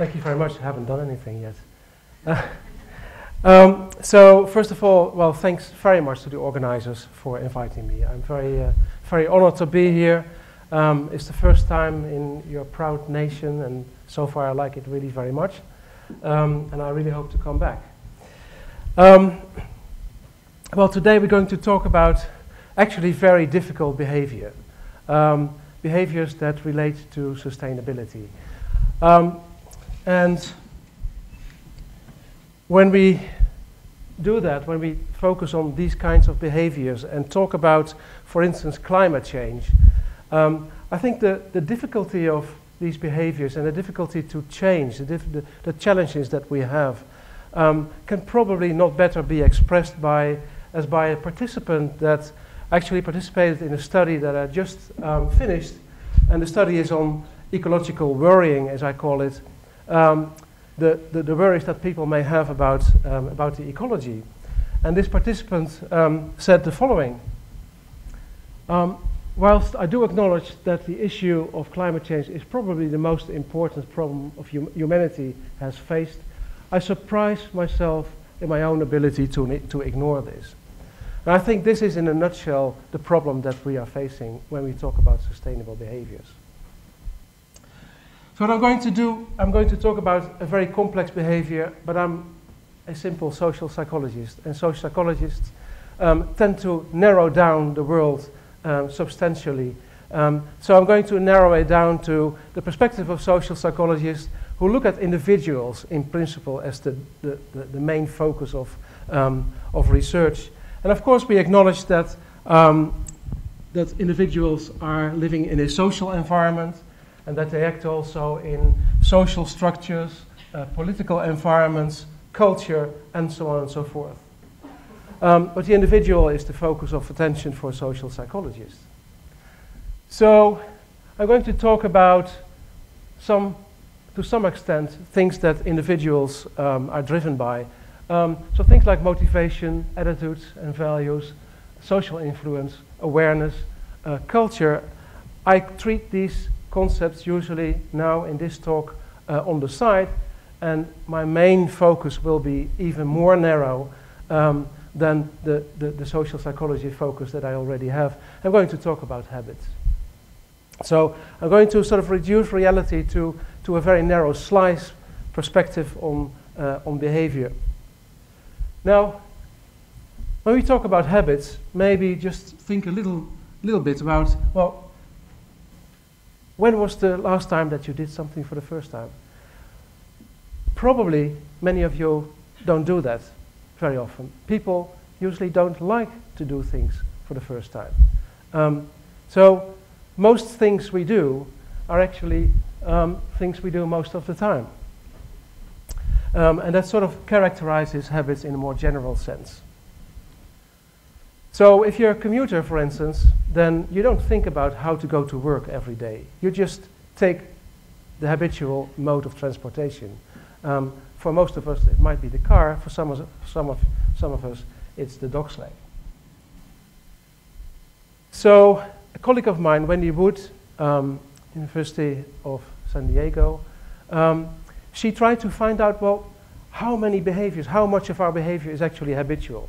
Thank you very much. I haven't done anything yet. So first of all, well, thanks very much to the organizers for inviting me. I'm very honored to be here. It's the first time in your proud nation, and so far I like it really very much. And I really hope to come back. Well, today we're going to talk about actually very difficult behavior. Behaviors that relate to sustainability. And when we do that, when we focus on these kinds of behaviors and talk about, for instance, climate change, I think the difficulty of these behaviors and the difficulty to change, the challenges that we have, can probably not better be expressed as by a participant that actually participated in a study that I just finished, and the study is on ecological worrying, as I call it, the worries that people may have about the ecology. And this participant said the following: whilst I do acknowledge that the issue of climate change is probably the most important problem of humanity has faced, I surprise myself in my own ability to ignore this. And I think this is, in a nutshell, the problem that we are facing when we talk about sustainable behaviors. So what I'm going to do, I'm going to talk about a very complex behavior, but I'm a simple social psychologist, and social psychologists tend to narrow down the world substantially. So I'm going to narrow it down to the perspective of social psychologists who look at individuals in principle as the main focus of research. And of course we acknowledge that, that individuals are living in a social environment, and that they act also in social structures, political environments, culture, and so on and so forth. But the individual is the focus of attention for social psychologists. So I'm going to talk about to some extent, things that individuals are driven by. So things like motivation, attitudes and values, social influence, awareness, culture. I treat these concepts usually now in this talk on the side, and my main focus will be even more narrow than the social psychology focus that I already have. I'm going to talk about habits. So I'm going to sort of reduce reality to a very narrow slice perspective on behavior. Now, when we talk about habits, maybe just think a little bit about, well, when was the last time that you did something for the first time? Probably many of you don't do that very often. People usually don't like to do things for the first time. So most things we do are actually things we do most of the time. And that sort of characterizes habits in a more general sense. So if you're a commuter, for instance, then you don't think about how to go to work every day. You just take the habitual mode of transportation. For most of us, it might be the car. For some of us, it's the dog sleigh. So a colleague of mine, Wendy Wood, University of San Diego, she tried to find out, well, how many behaviors, how much of our behavior is actually habitual.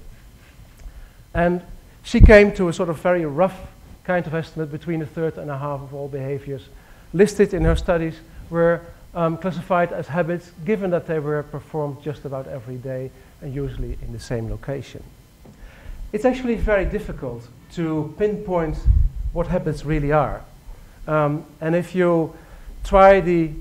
And she came to a sort of very rough kind of estimate. Between a third and a half of all behaviors listed in her studies were classified as habits, given that they were performed just about every day and usually in the same location. It's actually very difficult to pinpoint what habits really are. And if you try the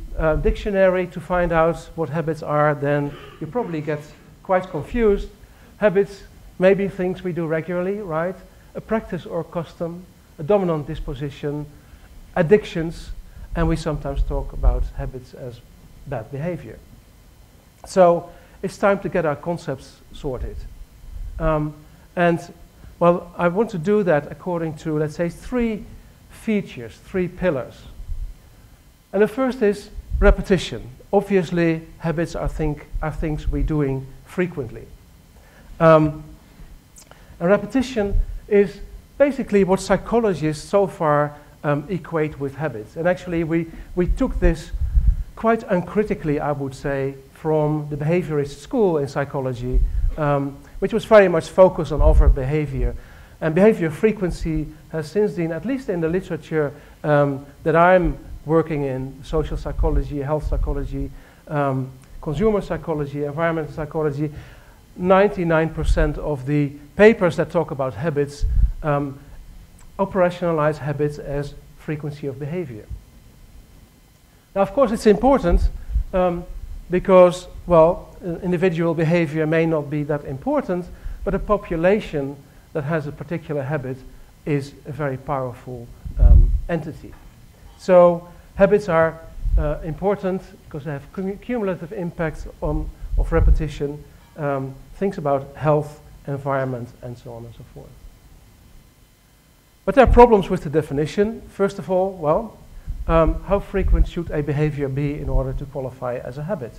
dictionary to find out what habits are, then you probably get quite confused. Habits may be things we do regularly, right? A practice or custom, a dominant disposition, addictions, and we sometimes talk about habits as bad behavior. So it's time to get our concepts sorted. And well, I want to do that according to, let's say, three features, three pillars. And the first is repetition. Obviously, habits are things we're doing frequently. And repetition is basically what psychologists so far equate with habits. And actually, we took this quite uncritically, I would say, from the behaviorist school in psychology, which was very much focused on overt behavior. And behavior frequency has since then, at least in the literature that I'm working in, social psychology, health psychology, consumer psychology, environmental psychology, 99% of the papers that talk about habits operationalize habits as frequency of behavior. Now, of course, it's important because, well, individual behavior may not be that important, but a population that has a particular habit is a very powerful entity. So habits are important because they have cumulative impacts of repetition, things about health, environment, and so on and so forth. But there are problems with the definition. First of all, well, how frequent should a behavior be in order to qualify as a habit?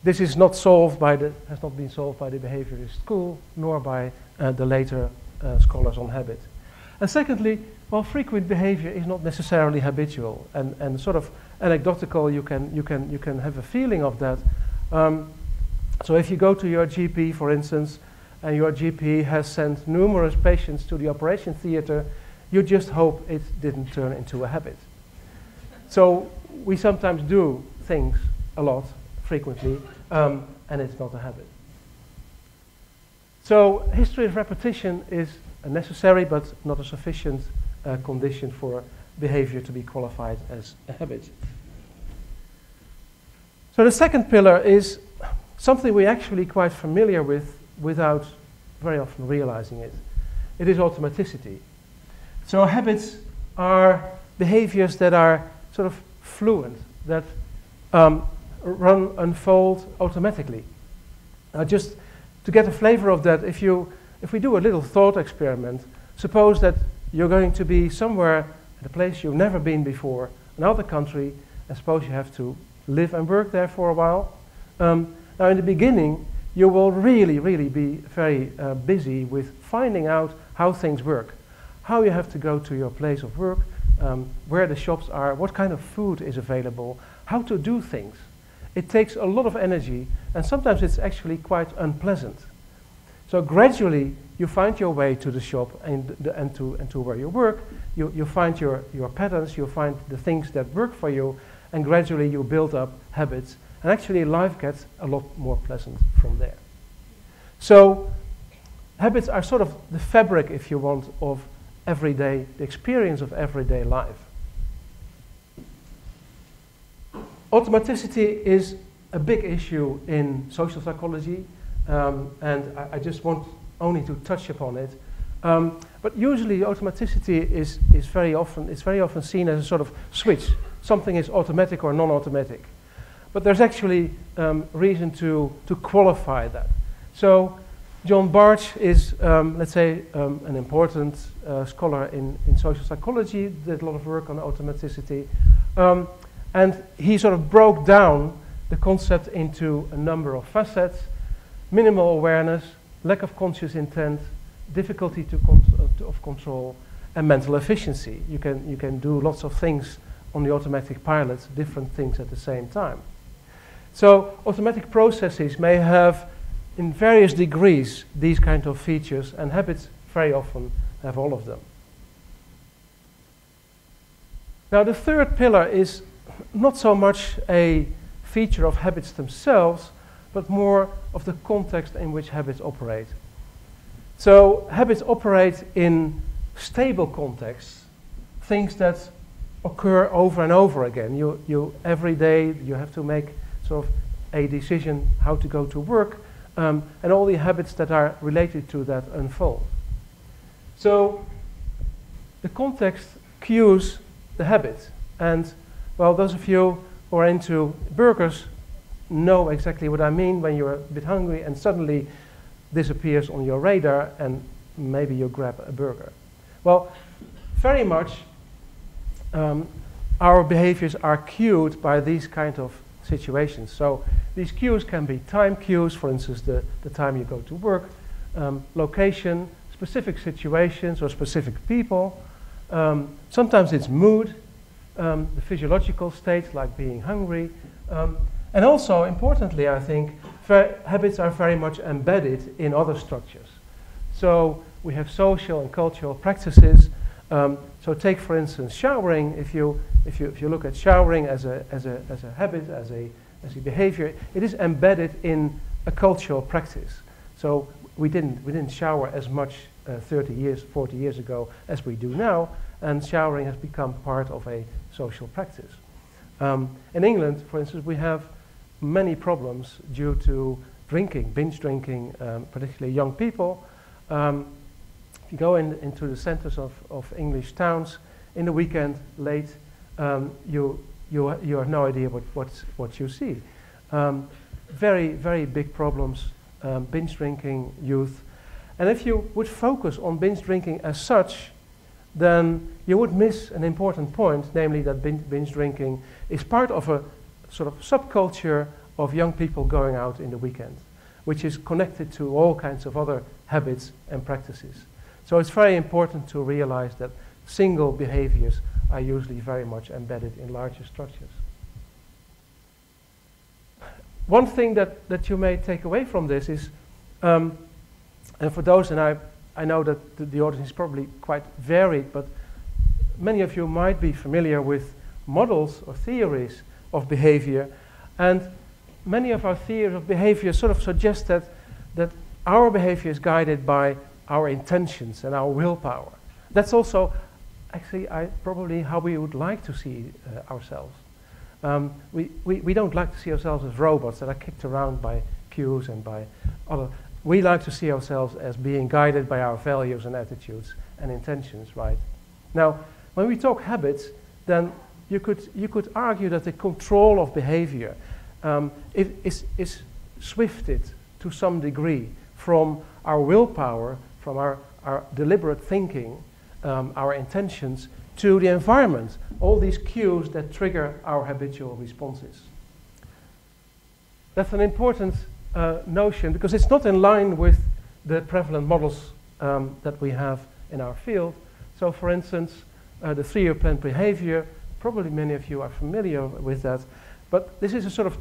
This is not solved by has not been solved by the behaviorist school, nor by the later scholars on habit. And secondly, well, frequent behavior is not necessarily habitual, and sort of anecdotal. You can have a feeling of that. So if you go to your GP, for instance, and your GP has sent numerous patients to the operation theater, you just hope it didn't turn into a habit. So we sometimes do things a lot, frequently, and it's not a habit. So history of repetition is a necessary but not a sufficient condition for behavior to be qualified as a habit. So the second pillar is something we're actually quite familiar with without very often realizing it. It is automaticity. So habits are behaviors that are sort of fluent, that unfold automatically. Just to get a flavor of that, if we do a little thought experiment, suppose that you're going to be somewhere at a place you've never been before, another country, and suppose you have to live and work there for a while. Now in the beginning, you will really be very busy with finding out how things work, how you have to go to your place of work, where the shops are, what kind of food is available, how to do things. It takes a lot of energy, and sometimes it's actually quite unpleasant. So gradually, you find your way to the shop and to where you work. You find your patterns, you find the things that work for you, and gradually you build up habits. And actually, life gets a lot more pleasant from there. So habits are sort of the fabric, if you want, of everyday, the experience of everyday life. Automaticity is a big issue in social psychology, and I just want only to touch upon it. But usually automaticity is very often seen as a sort of switch. Something is automatic or non-automatic. But there's actually reason to qualify that. So John Bartsch is, let's say, an important scholar in social psychology, did a lot of work on automaticity. And he sort of broke down the concept into a number of facets: minimal awareness, lack of conscious intent, difficulty of control, and mental efficiency. You can do lots of things on the automatic pilot, different things at the same time. So automatic processes may have, in various degrees, these kind of features, and habits very often have all of them. Now the third pillar is not so much a feature of habits themselves, but more of the context in which habits operate. So habits operate in stable contexts, things that occur over and over again. Every day you have to make sort of a decision how to go to work, and all the habits that are related to that unfold. So the context cues the habit, and well, those of you who are into burgers know exactly what I mean when you're a bit hungry and suddenly this appears on your radar and maybe you grab a burger. Well, very much our behaviors are cued by these kind of situations. So these cues can be time cues, for instance, the time you go to work, location, specific situations or specific people. Sometimes it's mood. the physiological states like being hungry. And also, importantly, I think, habits are very much embedded in other structures. So we have social and cultural practices. So take, for instance, showering. If you look at showering as a habit, as a behavior, it is embedded in a cultural practice. So we didn't shower as much 30 years, 40 years ago as we do now, and showering has become part of a social practice. In England, for instance, we have many problems due to drinking, binge drinking, particularly young people. If you go into the centers of English towns in the weekend late, you have no idea what you see. Very, very big problems, binge drinking, youth. And if you would focus on binge drinking as such, then you would miss an important point, namely that binge drinking is part of a sort of subculture of young people going out in the weekend, which is connected to all kinds of other habits and practices. So it's very important to realize that single behaviors are usually very much embedded in larger structures. One thing that you may take away from this is, and for those, and I know that the audience is probably quite varied, but many of you might be familiar with models or theories of behavior, and many of our theories of behavior sort of suggest that our behavior is guided by our intentions and our willpower. That's also actually probably how we would like to see ourselves. We don't like to see ourselves as robots that are kicked around by cues and by other. We like to see ourselves as being guided by our values and attitudes and intentions, right? Now, when we talk habits, then you could argue that the control of behavior is swifted to some degree from our willpower, from our deliberate thinking, our intentions, to the environment, all these cues that trigger our habitual responses. That's an important notion because it's not in line with the prevalent models that we have in our field. So for instance, the 3-year plan behavior, probably many of you are familiar with that, but this is a sort of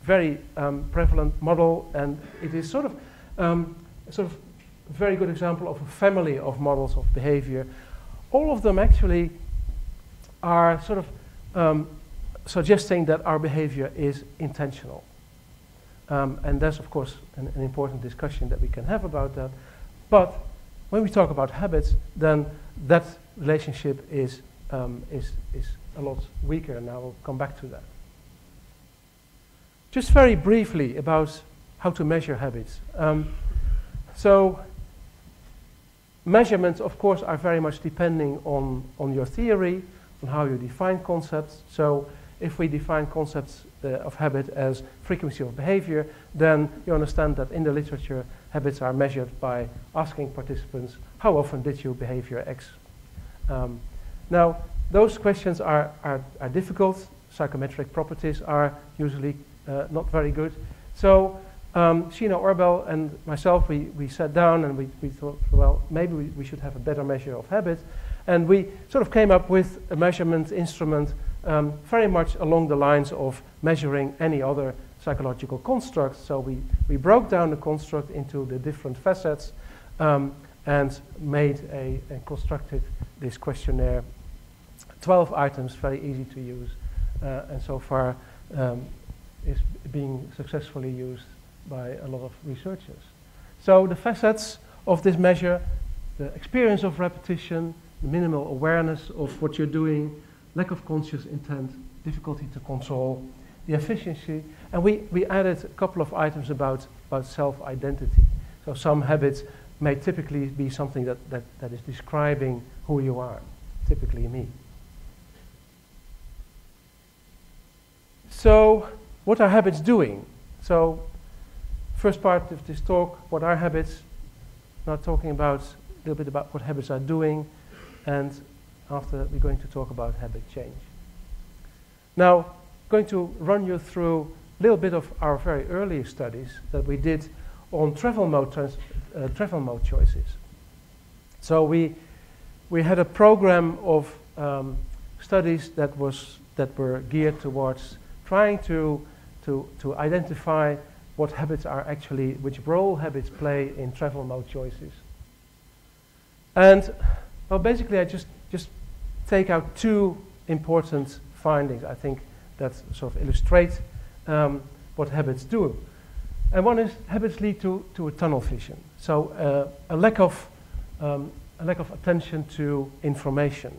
very prevalent model, and it is sort of very good example of a family of models of behavior. All of them actually are sort of suggesting that our behavior is intentional. And that's, of course, an important discussion that we can have about that. But when we talk about habits, then that relationship is a lot weaker, and I will come back to that. Just very briefly about how to measure habits. So measurements, of course, are very much depending on your theory, on how you define concepts. So if we define concepts of habit as frequency of behavior, then you understand that in the literature, habits are measured by asking participants, how often did you behavior X? Now, those questions are difficult. Psychometric properties are usually not very good. So Sheena Orbel and myself, we sat down and we thought, well, maybe we should have a better measure of habit. And we sort of came up with a measurement instrument very much along the lines of measuring any other psychological constructs. So we broke down the construct into the different facets and made and constructed this questionnaire. 12 items, very easy to use, and so far is being successfully used by a lot of researchers. So the facets of this measure: the experience of repetition, the minimal awareness of what you're doing, lack of conscious intent, difficulty to control, the efficiency, and we added a couple of items about self-identity. So some habits may typically be something that is describing who you are, typically me. So what are habits doing? So first part of this talk, what are habits? Now talking about a little bit about what habits are doing, and after that we're going to talk about habit change. Now, I'm going to run you through a little bit of our very early studies that we did on travel mode choices. So we had a program of studies that were geared towards trying to identify what habits are actually, which role habits play in travel mode choices. And well, basically I just take out two important findings, I think, that sort of illustrate what habits do. And one is habits lead to a tunnel vision. So a lack of attention to information.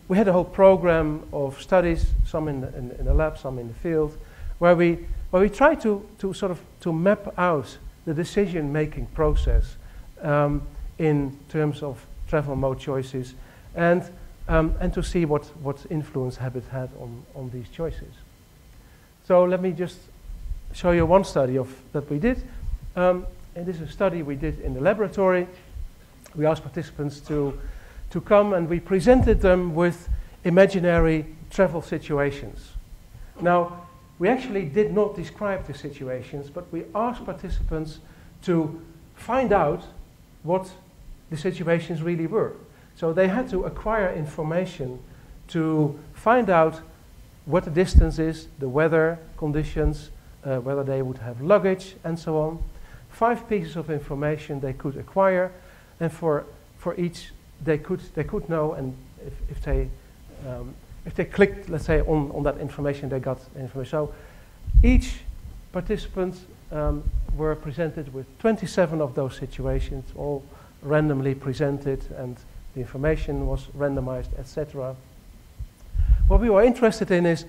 We had a whole program of studies, some in the lab, some in the field, where we try to sort of to map out the decision-making process in terms of travel mode choices, and to see what influence habit had on these choices. So let me just show you one study that we did. And this is a study we did in the laboratory. We asked participants to come, and we presented them with imaginary travel situations. Now, we actually did not describe the situations, but we asked participants to find out what the situations really were. So they had to acquire information to find out what the distance is, the weather conditions, whether they would have luggage, and so on. 5 pieces of information they could acquire, and for each they could know, and if they clicked, let's say, on that information, they got information. So each participant were presented with 27 of those situations, all randomly presented, and the information was randomized, etc. What we were interested in is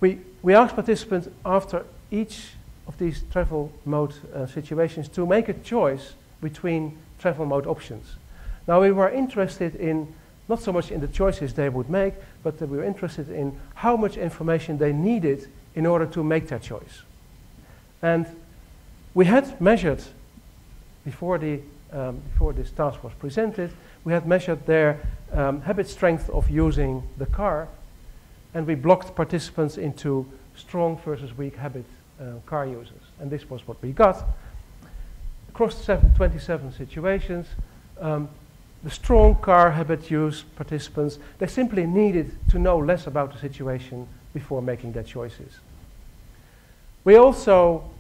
we asked participants after each of these travel mode situations to make a choice between travel mode options. Now, we were interested in not so much in the choices they would make, but we were interested in how much information they needed in order to make that choice. And we had measured, before this task was presented, we had measured their habit strength of using the car, and we blocked participants into strong versus weak habit car users. And this was what we got. Across 27 situations, the strong car habit use participants, they simply needed to know less about the situation before making their choices. We also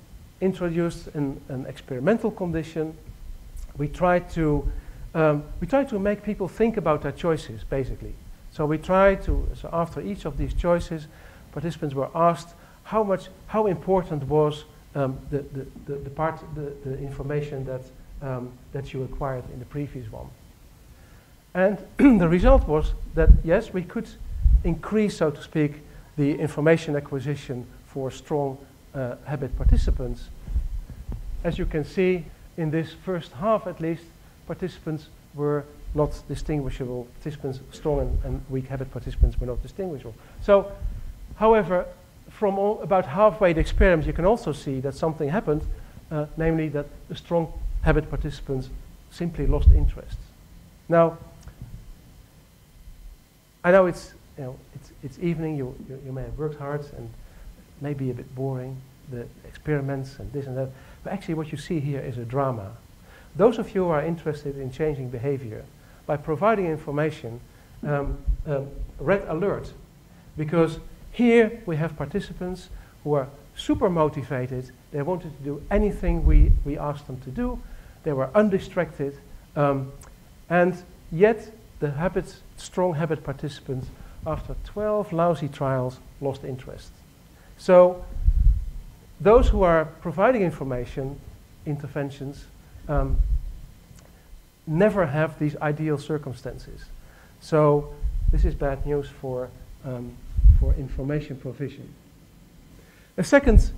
introduced an experimental condition. We tried to make people think about their choices, basically. So so after each of these choices, participants were asked how important was the information that you acquired in the previous one. And the result was that, yes, we could increase, so to speak, the information acquisition for strong habit participants. As you can see, in this first half at least, participants were not distinguishable. Participants, strong and weak habit participants, were not distinguishable. So, however, from about halfway the experiment, you can also see that something happened, namely that the strong habit participants simply lost interest. Now, I know it's evening. You may have worked hard and maybe a bit boring, the experiments and this and that. But actually, what you see here is a drama. Those of you who are interested in changing behavior, by providing information, red alert, because here we have participants who are super motivated. They wanted to do anything we asked them to do. They were undistracted, and yet the strong habit participants, after 12 lousy trials, lost interest. So those who are providing information, interventions, never have these ideal circumstances. So this is bad news for information provision. A second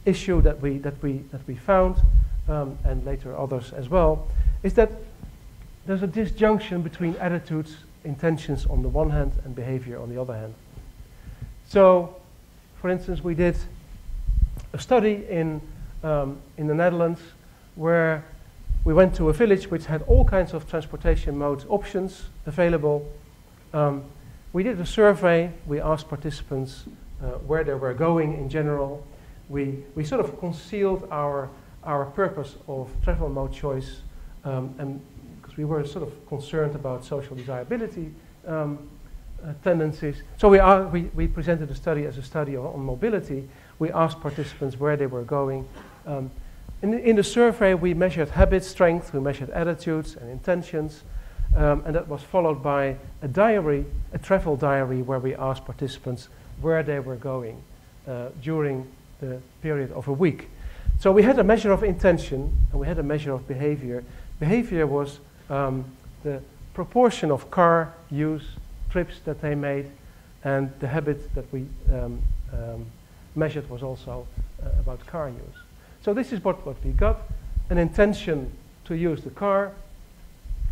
issue that we found, and later others as well, is that there's a disjunction between attitudes, intentions on the one hand, and behavior on the other hand. So, for instance, we did a study in the Netherlands where we went to a village which had all kinds of transportation mode options available. We did a survey. We asked participants where they were going in general. We sort of concealed our purpose of travel mode choice, and because we were sort of concerned about social desirability tendencies. So we presented the study as a study on mobility. We asked participants where they were going. In the survey, we measured habit strength, we measured attitudes and intentions, and that was followed by a diary, a travel diary, where we asked participants where they were going during the period of a week. So we had a measure of intention, and we had a measure of behavior. Behavior was the proportion of car use, trips that they made, and the habit that we measured was also about car use. So this is what we got: an intention to use the car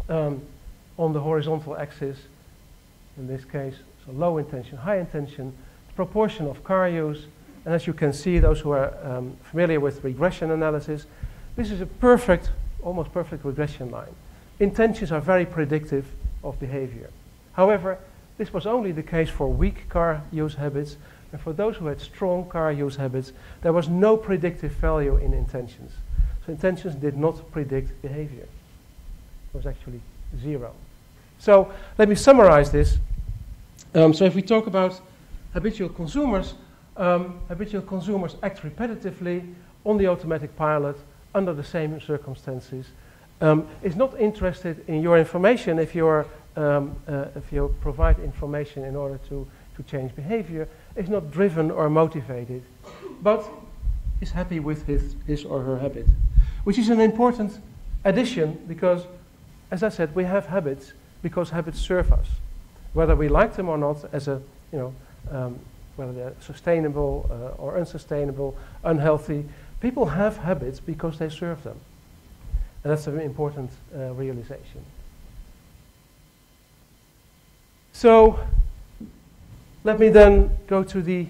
on the horizontal axis, in this case, so low intention, high intention, the proportion of car use, and as you can see, those who are familiar with regression analysis, this is a perfect, almost perfect regression line. Intentions are very predictive of behavior. However, this was only the case for weak car use habits, and for those who had strong car use habits, there was no predictive value in intentions. So intentions did not predict behavior. It was actually 0. So let me summarize this. So if we talk about habitual consumers act repetitively on the automatic pilot under the same circumstances. Is not interested in your information if you provide information in order to change behavior, is not driven or motivated, but is happy with his or her habit, which is an important addition because, as I said, we have habits because habits serve us, whether we like them or not, as a whether they're sustainable or unsustainable, unhealthy. People have habits because they serve them. And that's an important realization. So let me then go to the,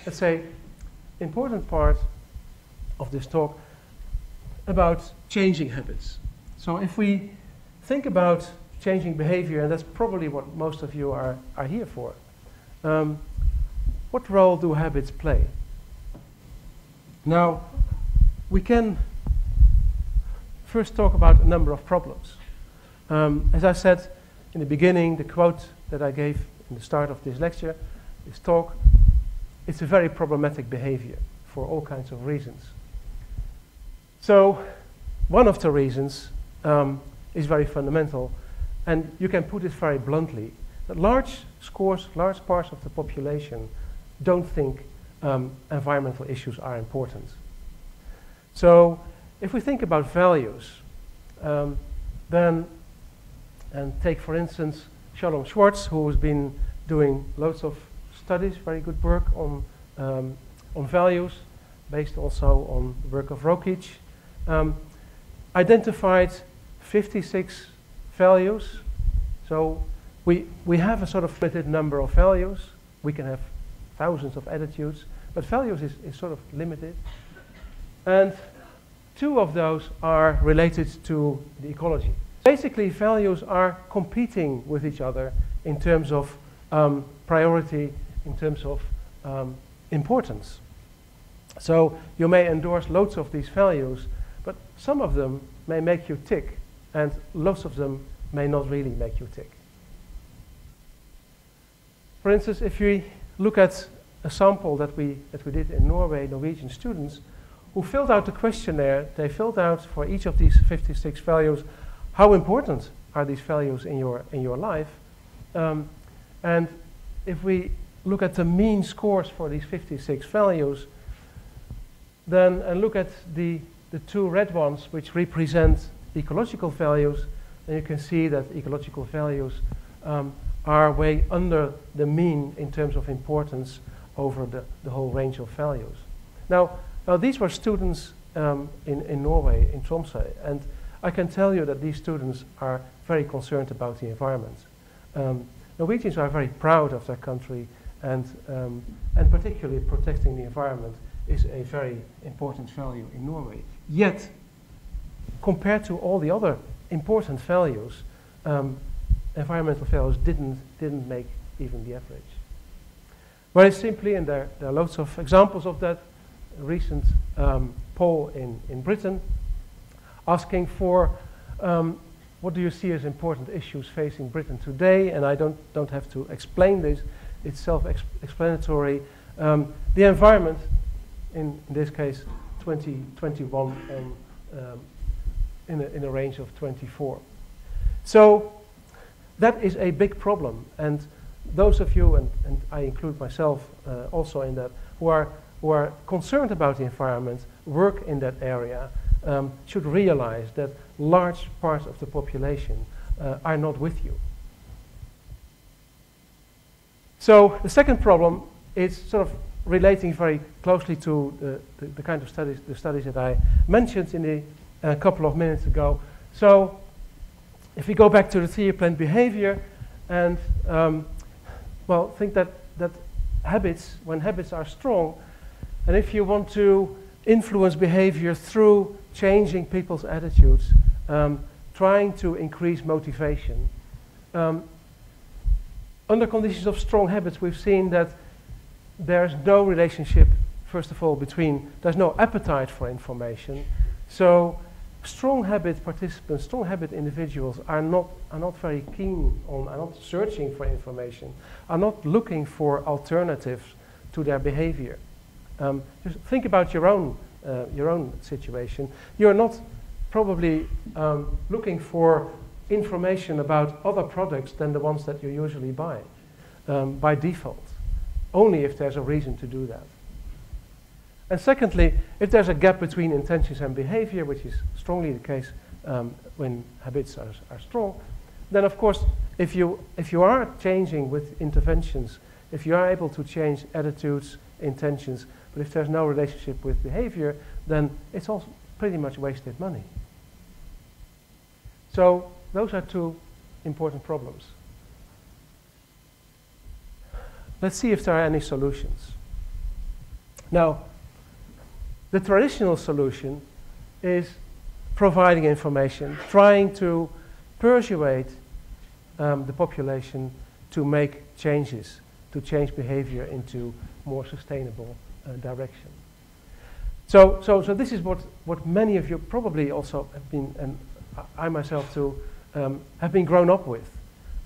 let's say, important part of this talk about changing habits. So if we think about changing behavior, and that's probably what most of you are here for, what role do habits play? Now, we can first talk about a number of problems. As I said in the beginning, the quote that I gave in the start of this lecture, this talk, it's a very problematic behavior for all kinds of reasons. So one of the reasons is very fundamental, and you can put it very bluntly, that large parts of the population don't think environmental issues are important. So if we think about values, then, and take for instance Shalom Schwartz, who has been doing loads of studies, very good work on values, based also on the work of Rokic, identified 56 values. So we have a sort of limited number of values. We can have thousands of attitudes, but values is sort of limited. And 2 of those are related to the ecology. Basically, values are competing with each other in terms of priority, in terms of importance. So you may endorse loads of these values, but some of them may make you tick, and lots of them may not really make you tick. For instance, if we look at a sample that we did in Norway, Norwegian students, who filled out the questionnaire, they filled out for each of these 56 values, how important are these values in your life? And if we look at the mean scores for these 56 values, then and look at the 2 red ones, which represent ecological values, then you can see that ecological values are way under the mean in terms of importance over the whole range of values. Now these were students in Norway, in Tromsø, and I can tell you that these students are very concerned about the environment. Norwegians are very proud of their country, and particularly protecting the environment is a very important value in Norway. Yet, compared to all the other important values, environmental values didn't make even the average. Very simply, and there are lots of examples of that, a recent poll in Britain asking for what do you see as important issues facing Britain today? And I don't have to explain this. It's self-explanatory. The environment, in this case, 2021, in a range of 24. So that is a big problem. And those of you, and I include myself also in that, who are concerned about the environment, work in that area, should realize that large parts of the population are not with you. So the second problem is sort of relating very closely to the kind of studies that I mentioned in a couple of minutes ago. So if we go back to the theory planned behavior, and well, think that habits, when habits are strong, and if you want to influence behavior through changing people's attitudes, trying to increase motivation. Under conditions of strong habits, we've seen that there's no relationship, first of all, there's no appetite for information. So strong habit participants, strong habit individuals are not very keen on, are not searching for information, are not looking for alternatives to their behavior. Just think about your own situation. You're not probably looking for information about other products than the ones that you usually buy by default, only if there's a reason to do that. And secondly, if there's a gap between intentions and behavior, which is strongly the case when habits are strong, then of course, if you are changing with interventions, if you are able to change attitudes, intentions, but if there's no relationship with behavior, then it's also pretty much wasted money. So those are two important problems. Let's see if there are any solutions. Now, the traditional solution is providing information, trying to persuade the population to make changes, to change behavior into more sustainable direction. So this is what many of you probably also have been, and I myself too, have been grown up with.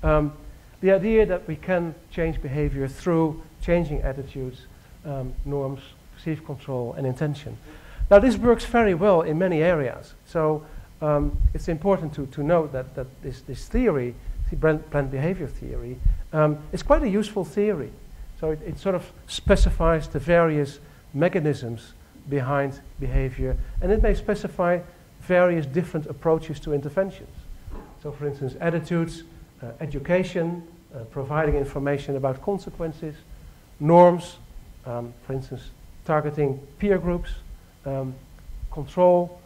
The idea that we can change behavior through changing attitudes, norms, perceived control, and intention. Now this works very well in many areas. So it's important to note that this theory, the planned behavior theory, is quite a useful theory. So it sort of specifies the various mechanisms behind behavior, and it may specify various different approaches to interventions. So for instance, attitudes, education, providing information about consequences, norms, for instance, targeting peer groups, control,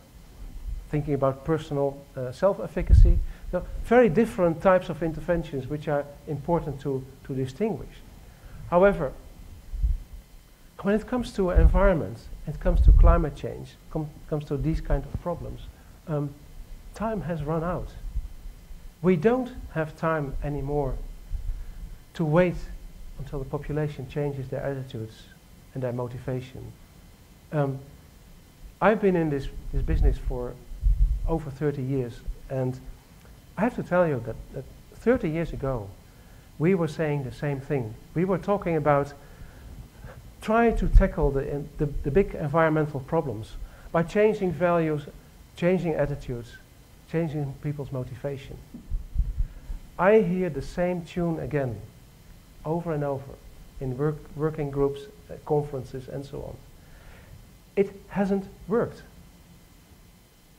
thinking about personal self-efficacy. So very different types of interventions which are important to distinguish. However, when it comes to environment, it comes to climate change, comes to these kind of problems, time has run out. We don't have time anymore to wait until the population changes their attitudes and their motivation. I've been in this business for over 30 years, and I have to tell you that 30 years ago, we were saying the same thing. We were talking about trying to tackle the big environmental problems by changing values, changing attitudes, changing people's motivation. I hear the same tune again, over and over, in working groups, conferences, and so on. It hasn't worked.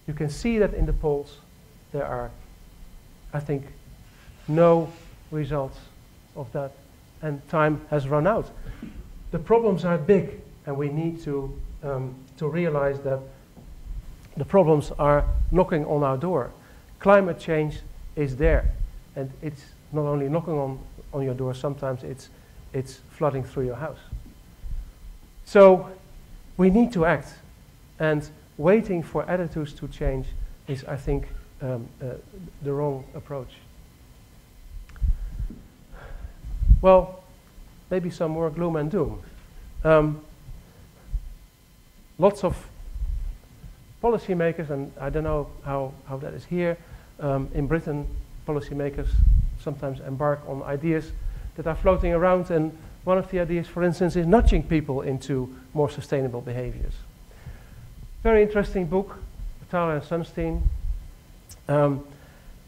You can see that in the polls. There are, I think, no results of that, and time has run out. The problems are big, and we need to realize that the problems are knocking on our door. Climate change is there, and it's not only knocking on your door, sometimes it's flooding through your house. So we need to act, and waiting for attitudes to change is, I think, the wrong approach. Well, maybe some more gloom and doom. Lots of policymakers, and I don't know how that is here, In Britain, policymakers sometimes embark on ideas that are floating around, and one of the ideas, for instance, is nudging people into more sustainable behaviors. Very interesting book, Tyler and Sunstein.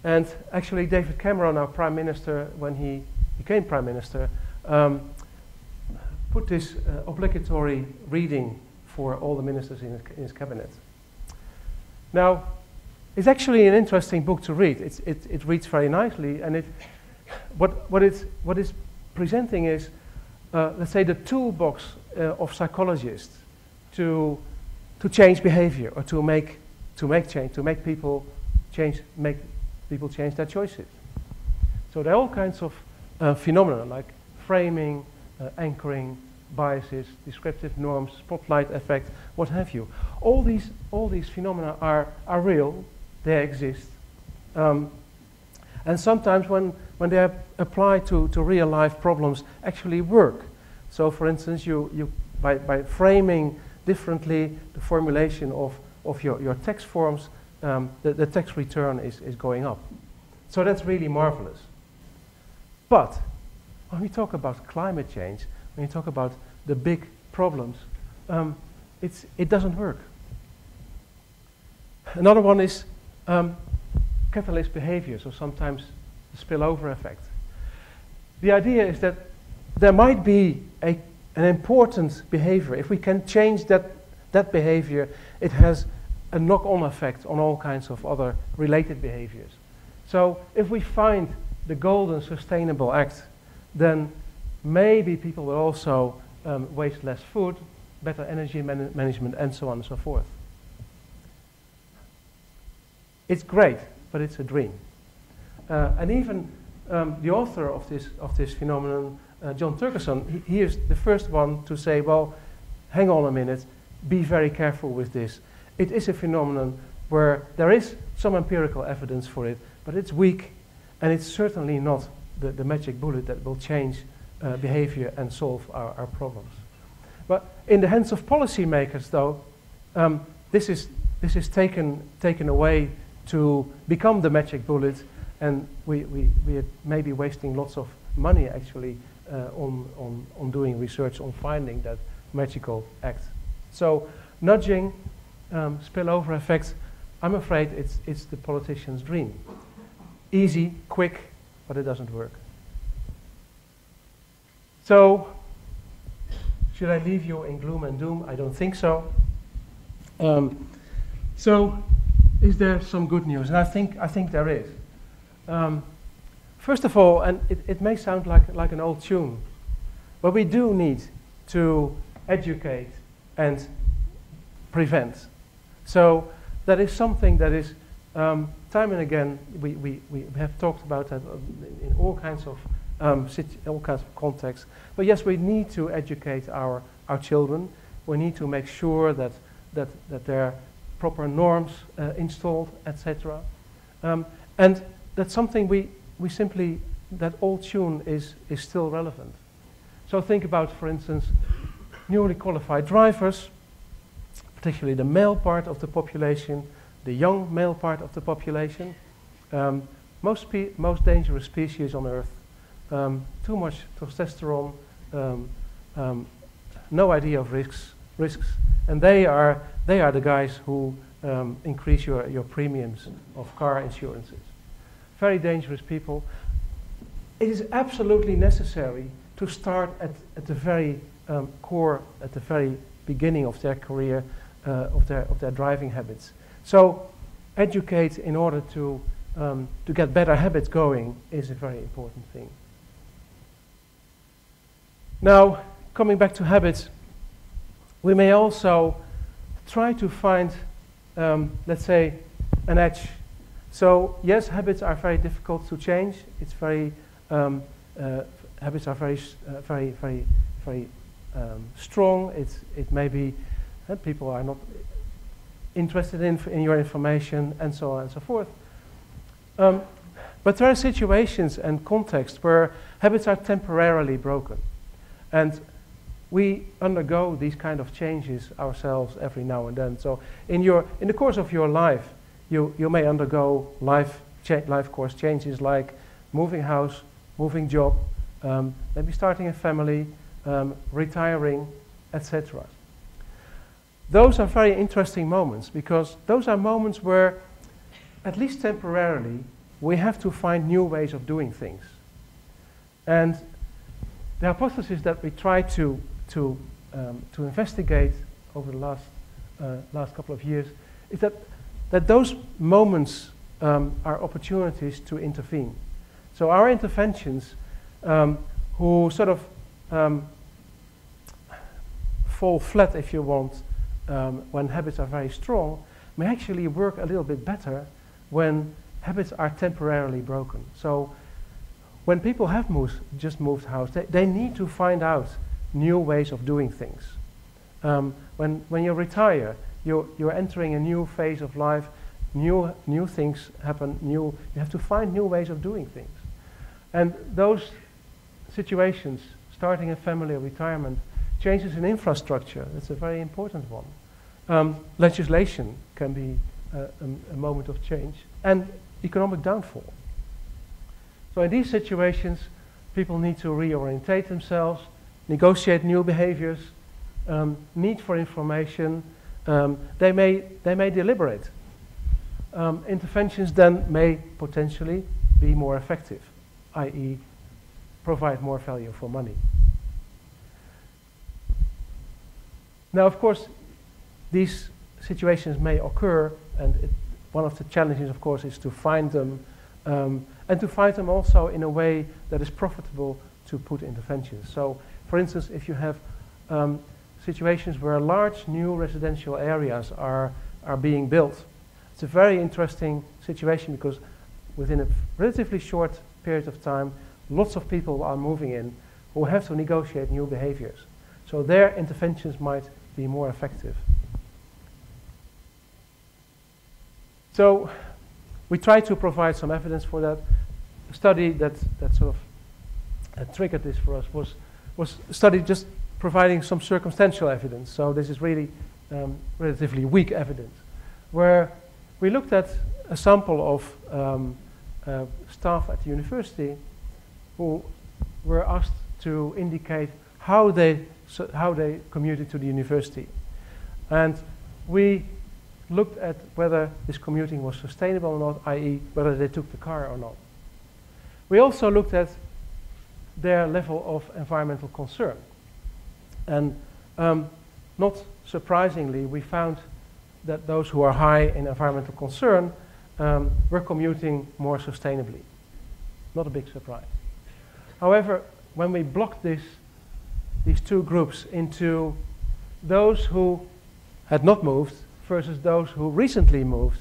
And actually David Cameron, our Prime Minister, when he became Prime Minister, put this obligatory reading for all the ministers in his cabinet. Now, it's actually an interesting book to read. It reads very nicely, and what it's presenting is, let's say, the toolbox of psychologists to change behavior, or to make change, to make people change their choices. So there are all kinds of phenomena like framing, anchoring, biases, descriptive norms, spotlight effect, what have you. All these phenomena are real. They exist, and sometimes when they are applied to real life problems, actually work. So, for instance, you by framing differently the formulation of your text forms, the text return is going up. So that's really marvelous. But when we talk about climate change, when we talk about the big problems, it doesn't work. Another one is catalyst behaviors, or sometimes the spillover effect. The idea is that there might be an important behavior. If we can change that behavior, it has a knock-on effect on all kinds of other related behaviors. So if we find the golden sustainable act, then maybe people will also waste less food, better energy management, and so on and so forth. It's great, but it's a dream. And even the author of this phenomenon, John Turkelson, he is the first one to say, well, hang on a minute, be very careful with this. It is a phenomenon where there is some empirical evidence for it, but it's weak, and it's certainly not the magic bullet that will change behavior and solve our problems. But in the hands of policymakers, though, this is taken away to become the magic bullet, and we are maybe wasting lots of money actually on doing research on finding that magical act. So nudging, spillover effects, I'm afraid it's the politician's dream. Easy, quick, but it doesn't work. So, should I leave you in gloom and doom? I don't think so. So, is there some good news? And I think there is. First of all, and it may sound like an old tune, but we do need to educate and prevent. So that is something that is time and again we have talked about that in all kinds of contexts. But yes, we need to educate our children. We need to make sure that there are proper norms installed, etc. And that's something we simply, that old tune is still relevant. So think about, for instance, newly qualified drivers, particularly the male part of the population, the young male part of the population. Most dangerous species on Earth. Too much testosterone, no idea of risks, and they are the guys who increase your premiums of car insurances. Very dangerous people. It is absolutely necessary to start at the very core, at the very beginning of their career, of their driving habits. So, educate in order to get better habits going is a very important thing. Now, coming back to habits, we may also try to find, let's say, an edge. So, yes, habits are very difficult to change. It's very habits are very strong. It may be people are not interested in your information, and so on and so forth. But there are situations and contexts where habits are temporarily broken, and we undergo these kind of changes ourselves every now and then. So in the course of your life, you may undergo life life course changes like moving house, moving job, maybe starting a family, retiring, etc. Those are very interesting moments because those are moments where, at least temporarily, we have to find new ways of doing things. And the hypothesis that we try to investigate over the last couple of years is that those moments are opportunities to intervene. So our interventions, who sort of fall flat, if you want, when habits are very strong, may actually work a little bit better when habits are temporarily broken. So when people have just moved house, they need to find out new ways of doing things. When you retire, you're entering a new phase of life, new things happen, you have to find new ways of doing things. And those situations, starting a family or retirement, changes in infrastructure, that's a very important one. Legislation can be a moment of change, and economic downfall. So in these situations, people need to reorientate themselves, negotiate new behaviors, need for information. They may deliberate. Interventions then may potentially be more effective, i.e. provide more value for money. Now, of course, these situations may occur, and one of the challenges, of course, is to find them, and to find them also in a way that is profitable to put interventions. So, for instance, if you have situations where large new residential areas are being built, it's a very interesting situation because within a relatively short period of time, lots of people are moving in who have to negotiate new behaviors. So their interventions might be more effective. So we try to provide some evidence for that. A study that sort of triggered this for us was a study just providing some circumstantial evidence. So this is really relatively weak evidence, where we looked at a sample of staff at the university who were asked to indicate how they commuted to the university. And we looked at whether this commuting was sustainable or not, i.e. whether they took the car or not. We also looked at their level of environmental concern. And not surprisingly, we found that those who are high in environmental concern were commuting more sustainably. Not a big surprise. However, when we blocked these two groups into those who had not moved versus those who recently moved,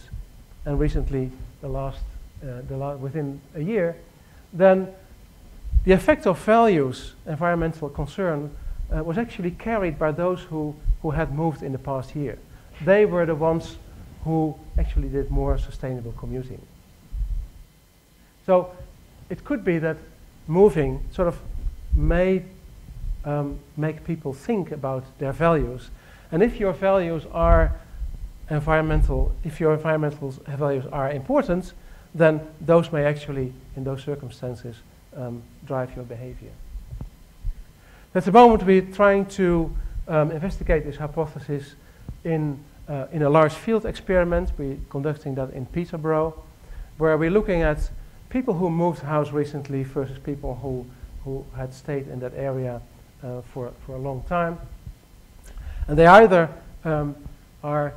and recently within a year, then the effect of values, environmental concern, was actually carried by those who had moved in the past year. They were the ones who actually did more sustainable commuting. So it could be that moving sort of may make people think about their values. And if your values are if your environmental values are important, then those may actually, in those circumstances, drive your behavior. At the moment, we're trying to investigate this hypothesis in a large field experiment. We're conducting that in Peterborough, where we're looking at people who moved house recently versus people who had stayed in that area for a long time. And they either are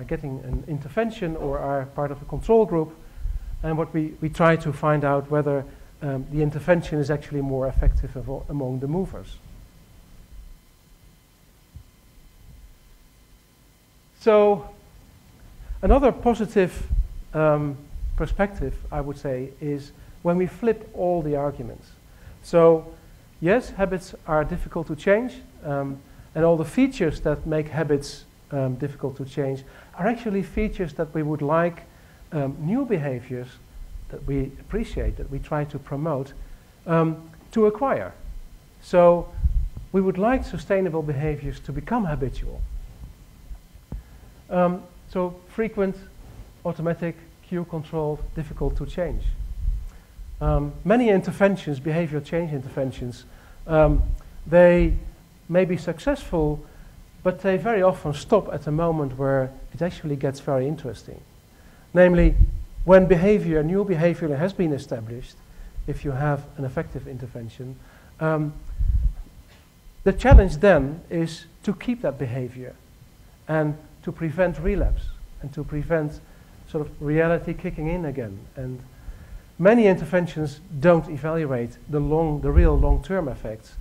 getting an intervention or are part of a control group. And what we try to find out whether the intervention is actually more effective among the movers. So another positive perspective, I would say, is when we flip all the arguments. So yes, habits are difficult to change, and all the features that make habits difficult to change are actually features that we would like new behaviors that we appreciate, that we try to promote, to acquire. So we would like sustainable behaviors to become habitual. So frequent, automatic, cue controlled, difficult to change. Many interventions, behavior change interventions, they may be successful, but they very often stop at a moment where it actually gets very interesting. Namely, when behavior, new behavior has been established, if you have an effective intervention, the challenge then is to keep that behavior and to prevent relapse and to prevent sort of reality kicking in again. And many interventions don't evaluate the real long-term effects.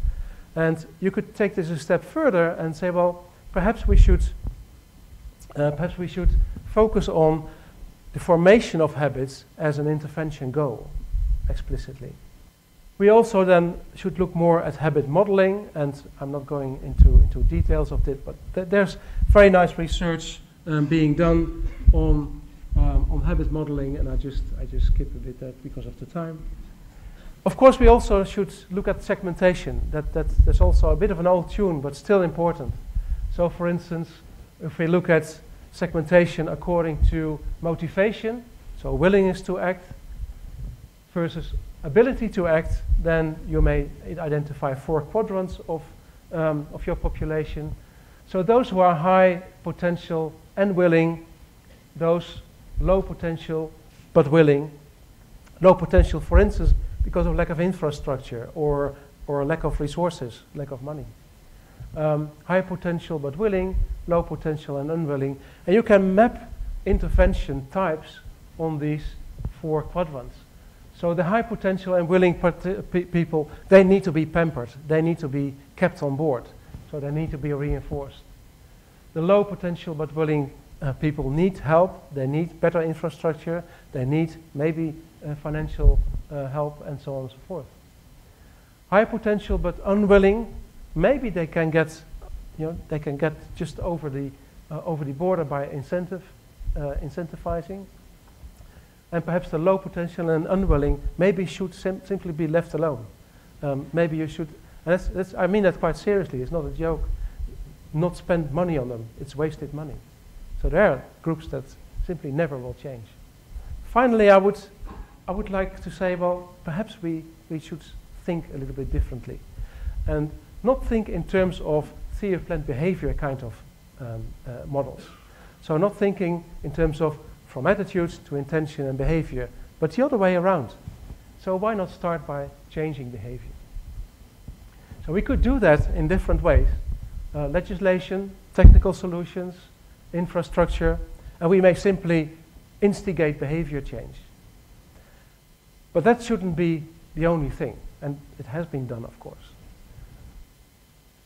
And you could take this a step further and say, well, perhaps we should focus on the formation of habits as an intervention goal, explicitly. We also then should look more at habit modeling, and I'm not going into details of it, but there's very nice research being done on habit modeling, and I just skip a bit that because of the time. Of course, we also should look at segmentation. That's also a bit of an old tune, but still important. So, for instance, if we look at segmentation according to motivation, so willingness to act versus ability to act, then you may identify 4 quadrants of your population. So those who are high potential and willing, those low potential but willing. Low potential, for instance, because of lack of infrastructure or lack of resources, lack of money. High potential but willing, low potential and unwilling. And you can map intervention types on these 4 quadrants. So the high potential and willing people, they need to be pampered. They need to be kept on board. So they need to be reinforced. The low potential but willing people need help. They need better infrastructure. They need maybe financial help and so on and so forth. High potential but unwilling, maybe they can get, they can get just over the border by incentivizing. And perhaps the low potential and unwilling maybe should simply be left alone. Maybe you should, and I mean that quite seriously, it's not a joke, not spend money on them, it's wasted money. So there are groups that simply never will change. Finally, I would like to say, well, perhaps we should think a little bit differently. And not think in terms of theory of planned behavior kind of models. So not thinking in terms of from attitudes to intention and behavior, but the other way around. So why not start by changing behavior? So we could do that in different ways. Legislation, technical solutions, infrastructure, and we may simply instigate behavior change. But that shouldn't be the only thing, and it has been done, of course.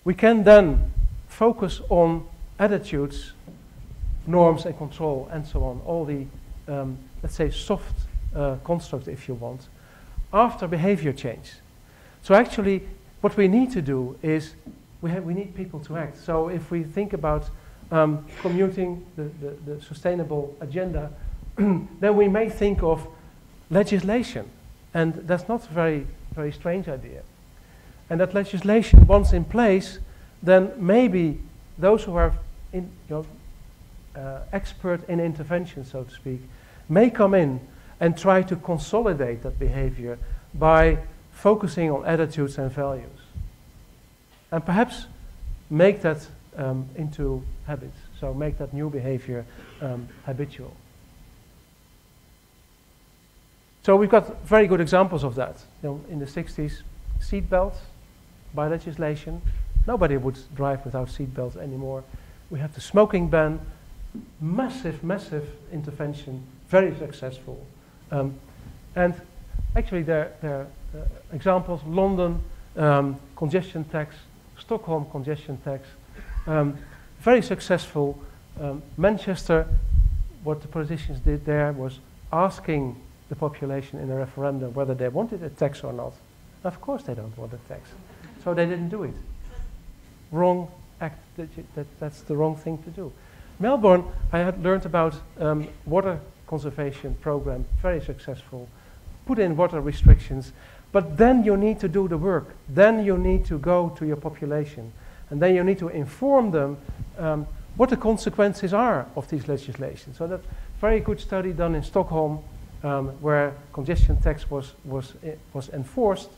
We can then focus on attitudes, norms and control and so on, all the, let's say, soft construct, if you want, after behavior change. So actually, what we need to do is, we need people to act. So if we think about commuting the sustainable agenda, then we may think of legislation, and that's not a very, very strange idea. And that legislation, once in place, then maybe those who are expert in intervention, so to speak, may come in and try to consolidate that behavior by focusing on attitudes and values. And perhaps make that into habits, so make that new behavior habitual. So we've got very good examples of that. In the 60s, seat belts by legislation. Nobody would drive without seat belts anymore. We have the smoking ban. Massive, massive intervention, very successful. And actually there are examples, London, congestion tax, Stockholm congestion tax, very successful. Manchester, what the politicians did there was asking the population in a referendum whether they wanted a tax or not. Of course they don't want a tax, so they didn't do it. Wrong act, that's the wrong thing to do. Melbourne, I had learned about water conservation program, very successful, put in water restrictions, but then you need to do the work. Then you need to go to your population, and then you need to inform them what the consequences are of these legislations. So that very good study done in Stockholm where congestion tax was enforced.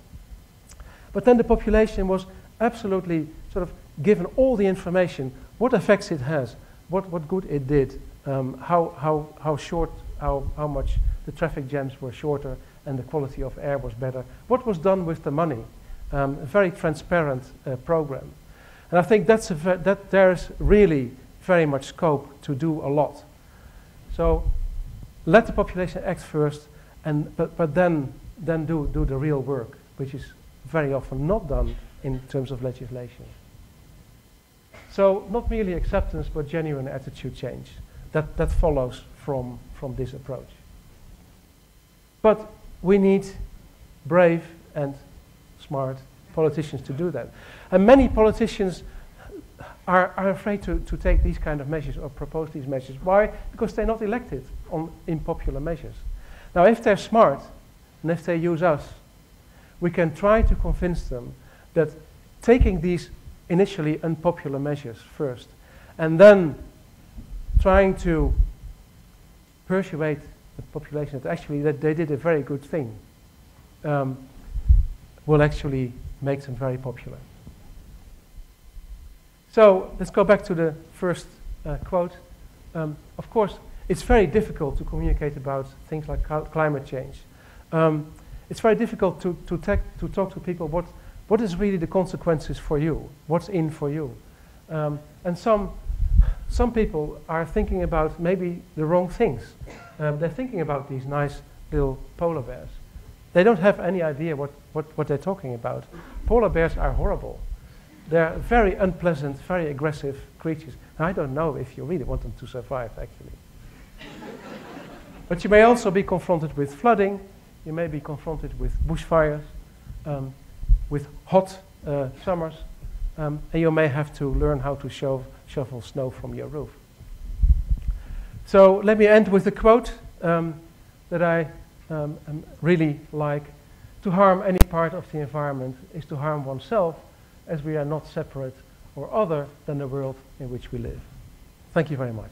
But then the population was absolutely sort of given all the information, what effects it has, what good it did, how much the traffic jams were shorter and the quality of air was better, what was done with the money. A very transparent program. And I think that there's really very much scope to do a lot. So let the population act first, but then do the real work, which is very often not done in terms of legislation. So not merely acceptance, but genuine attitude change. That follows from this approach. But we need brave and smart politicians to do that. And many politicians are afraid to take these kind of measures or propose these measures. Why? Because they're not elected on unpopular measures. Now, if they're smart, and if they use us, we can try to convince them that taking these initially unpopular measures first, and then trying to persuade the population that actually that they did a very good thing, will actually make them very popular. So let's go back to the first quote. Of course, it's very difficult to communicate about things like climate change. It's very difficult to talk to people what is really the consequences for you, what's in for you. And some people are thinking about maybe the wrong things. They're thinking about these nice little polar bears. They don't have any idea what they're talking about. Polar bears are horrible. They're very unpleasant, very aggressive creatures. And I don't know if you really want them to survive, actually. But you may also be confronted with flooding. You may be confronted with bushfires, with hot summers, and you may have to learn how to shovel snow from your roof. So let me end with a quote that I really like. To harm any part of the environment is to harm oneself, as we are not separate or other than the world in which we live. Thank you very much.